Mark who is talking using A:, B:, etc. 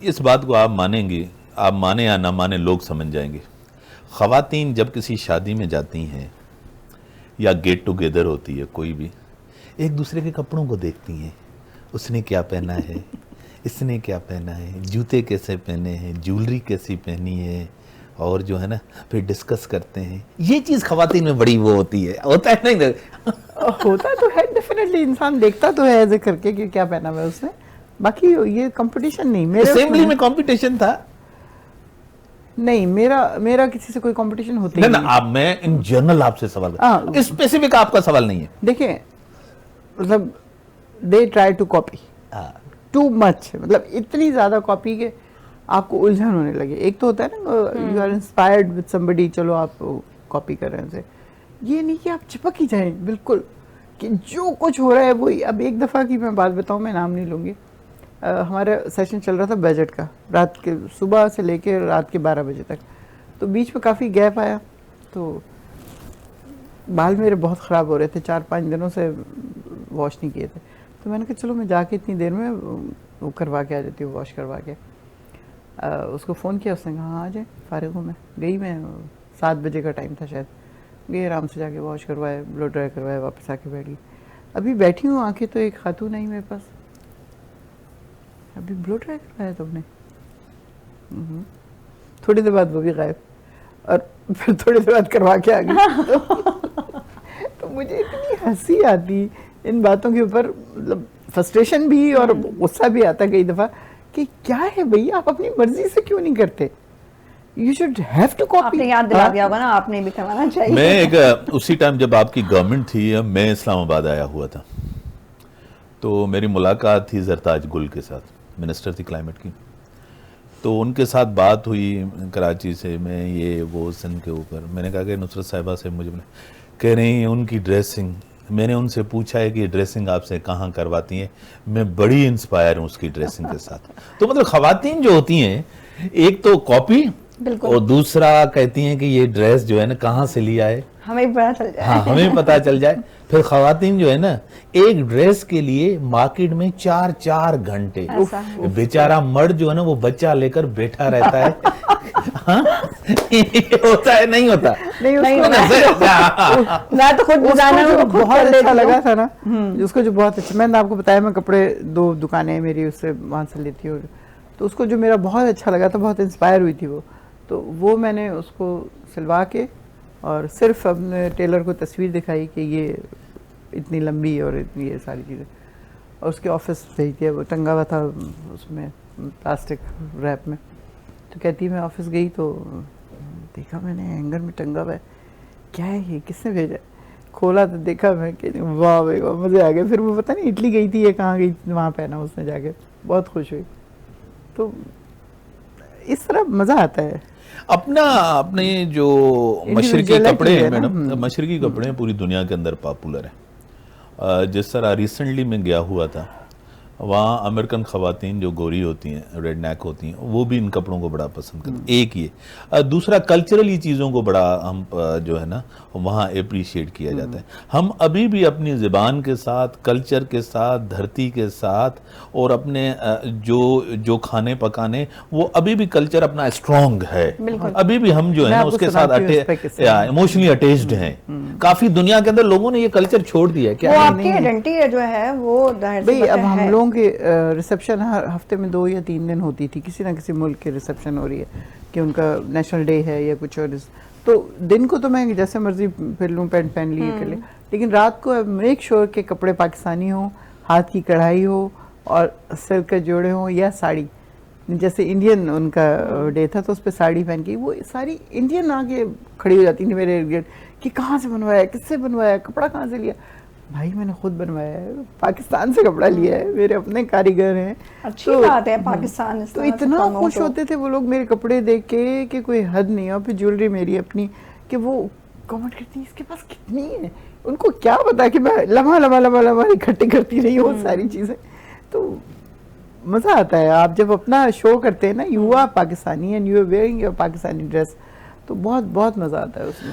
A: اس بات کو آپ مانیں گے، آپ مانیں یا نہ مانیں، لوگ سمجھ جائیں گے. خواتین جب کسی شادی میں جاتی ہیں یا گیٹ ٹوگیدر ہوتی ہے کوئی بھی، ایک دوسرے کے کپڑوں کو دیکھتی ہیں، اس نے کیا پہنا ہے، اس نے کیا پہنا ہے، جوتے کیسے پہنے ہیں، جیولری کیسی پہنی ہے، اور جو ہے نا پھر ڈسکس کرتے ہیں. یہ چیز خواتین میں بڑی وہ ہوتی ہے، ہوتا ہے نہیں؟
B: ہوتا تو ہے ڈیفینیٹلی، انسان دیکھتا تو ہے ایسے کر کے کہ کیا پہنا ہوا ہے اس نے. باقی یہ کمپٹیشن نہیں میرے
A: اسمبلی میں کمپٹیشن تھا
B: نہیں، میرا کسی سے کوئی کمپٹیشن ہوتا ہی
A: نہ
B: نہیں.
A: آپ، میں ان جنرل آپ سے سوال کرتا، اسپیسیفک آپ کا سوال نہیں ہے.
B: دیکھیں مطلب they try to copy too much, مطلب اتنی زیادہ کاپی کہ آپ کو الجھن ہونے لگے. ایک تو ہوتا ہے نا you are inspired with somebody, چلو آپ کاپی کر رہے ہیں اسے، یہ نہیں کہ آپ چپک ہی جائیں بالکل کہ جو کچھ ہو رہا ہے وہی. اب ایک دفعہ کی میں بات بتاؤں، میں نام نہیں لوں گی، ہمارا سیشن چل رہا تھا بجٹ کا، رات کے صبح سے لے کے رات کے 12 بجے تک، تو بیچ میں کافی گیپ آیا، تو بال میرے بہت خراب ہو رہے تھے، 4-5 دنوں سے واش نہیں کیے تھے. تو میں نے کہا چلو میں جا کے اتنی دیر میں وہ کروا کے آ جاتی ہوں، واش کروا کے. اس کو فون کیا، اس نے کہا ہاں آ جائیں، فارغ ہوں میں. گئی میں 7 بجے کا ٹائم تھا شاید، گئی آرام سے جا کے واش کروائے، بلو ڈرائی کروائے، واپس آ کے بیٹھ گئی. ابھی بیٹھی ہوں آ کے تو ایک خاتون آئی میرے پاس، ابھی بلو ڈرائی کروایا تم نے؟ تھوڑی دیر بعد وہ بھی غائب، اور پھر تھوڑی دیر بعد کروا کے آ گئی. تو مجھے اتنی ہنسی آتی ان باتوں کے اوپر، مطلب فرسٹریشن بھی اور غصہ بھی آتا کئی دفعہ کہ کیا ہے بھئی، آپ اپنی مرضی سے کیوں نہیں کرتے؟ You should have to copy.
C: آپ نے یاد دلا دیا ہوگا نا، آپ نے بھی کروانا چاہیے.
A: میں ایک اسی ٹائم جب آپ کی گورنمنٹ تھی، میں اسلام آباد آیا ہوا تھا، تو میری ملاقات تھی زرتاج گل کے ساتھ، منسٹر تھی کلائمیٹ کی. تو ان کے ساتھ بات ہوئی کراچی سے، میں یہ وہ سندھ کے اوپر. میں نے کہا کہ نصرت صاحبہ سے مجھے کہہ رہی ہیں ان کی ڈریسنگ، میں نے ان سے پوچھا ہے کہ یہ ڈریسنگ آپ سے کہاں کرواتی ہیں، میں بڑی انسپائر ہوں اس کی ڈریسنگ کے ساتھ. تو مطلب خواتین جو ہوتی ہیں، ایک تو کاپی، اور دوسرا کہتی ہیں کہ یہ ڈریس جو ہے نا کہاں سے لیا ہے،
C: ہمیں پتہ چل جائے.
A: ہاں ہمیں پتہ چل جائے. پھر خواتین جو ہے نا ایک ڈریس کے لیے مارکیٹ میں 4 گھنٹے، بیچارہ مرد جو ہے نا وہ بچہ لے کر بیٹھا رہتا ہے. ہوتا ہے نہیں ہوتا؟
C: میں تو خود ڈیزائنر
B: بہت اچھا لگا تھا نا اس کو، جو بہت اچھا، میں نے آپ کو بتایا میں کپڑے 2 دکانیں میری اس سے وہاں سے لیتی ہوں، تو اس کو جو میرا بہت اچھا لگا تھا، بہت انسپائر ہوئی تھی وہ، تو وہ میں نے اس کو سلوا کے اور صرف اپنے ٹیلر کو تصویر دکھائی کہ یہ اتنی لمبی اور اتنی یہ ساری چیزیں، اور اس کے آفس بھیج دیا. وہ ٹنگا ہوا تھا اس میں پلاسٹک ریپ میں. تو کہتی میں آفس گئی تو دیکھا میں نے ہینگر میں ٹنگا ہوا ہے، کیا ہے یہ، کس نے بھیجا؟ کھولا تو دیکھا میں کہ واہ بھائی واہ، مزے آ گئے. پھر وہ پتہ نہیں اٹلی گئی تھی یا کہاں گئی تھی، وہاں پہنا اس نے جا کے، بہت خوش ہوئی. تو اس طرح مزہ آتا ہے.
A: اپنے جو مشرقی کپڑے ہیں میڈم، مشرقی کپڑے پوری دنیا کے اندر پاپولر ہیں. جس طرح ریسنٹلی میں گیا ہوا تھا، وہاں امریکن خواتین جو گوری ہوتی ہیں، ریڈ نیک ہوتی ہیں، وہ بھی ان کپڑوں کو بڑا پسند کرتے ہیں. ایک یہ، دوسرا کلچرلی چیزوں کو بڑا ہم جو ہے نا وہاں اپریشیٹ کیا جاتا ہے. ہم ابھی بھی اپنی زبان کے ساتھ، کلچر کے ساتھ، دھرتی کے ساتھ، اور اپنے جو کھانے پکانے، وہ ابھی بھی کلچر اپنا اسٹرانگ ہے. ابھی بھی ہم جو ہے نا اس کے ساتھ ایموشنلی اٹیچڈ ہیں. کافی دنیا کے اندر لوگوں نے یہ کلچر چھوڑ دیا ہے.
C: وہ آپ کی آئیڈینٹی جو ہے وہ
B: بھئی اب ہم لوگوں کی ریسیپشن ہر ہفتے میں 2 یا 3 دن ہوتی تھی، کسی نہ کسی ملک کی ریسیپشن ہو رہی ہے کہ ان کا نیشنل ڈے ہے یا کچھ اور. تو دن کو تو میں جیسے مرضی پھر لوں، پینٹ پہن لی کر لیں، لیکن رات کو میک شور کے کپڑے پاکستانی ہوں، ہاتھ کی کڑھائی ہو، اور سلک کے جوڑے ہوں یا ساڑی. جیسے انڈین ان کا ڈے تھا تو اس پہ ساڑی پہن کے وہ ساری انڈین آ کے کھڑی ہو جاتی تھی میرے ارد گرد کہ کہاں سے بنوایا، کس سے بنوایا، کپڑا کہاں سے لیا. بھائی میں نے خود بنوایا ہے، پاکستان سے کپڑا لیا ہے، میرے اپنے کاریگر ہیں.
C: اچھی بات ہے پاکستان.
B: تو اتنا خوش ہوتے تھے وہ لوگ میرے کپڑے دیکھ کے کہ کوئی حد نہیں. اور پھر جیولری میری اپنی کہ وہ کمنٹ کرتی ہیں اس کے پاس کتنی ہے، ان کو کیا پتا کہ میں لمحہ اکٹھے کرتی رہی ہوں ساری چیزیں. تو مزہ آتا ہے آپ جب اپنا شو کرتے ہیں نا، you are Pakistani and you are wearing your Pakistani dress, تو بہت بہت مزہ آتا ہے اس میں.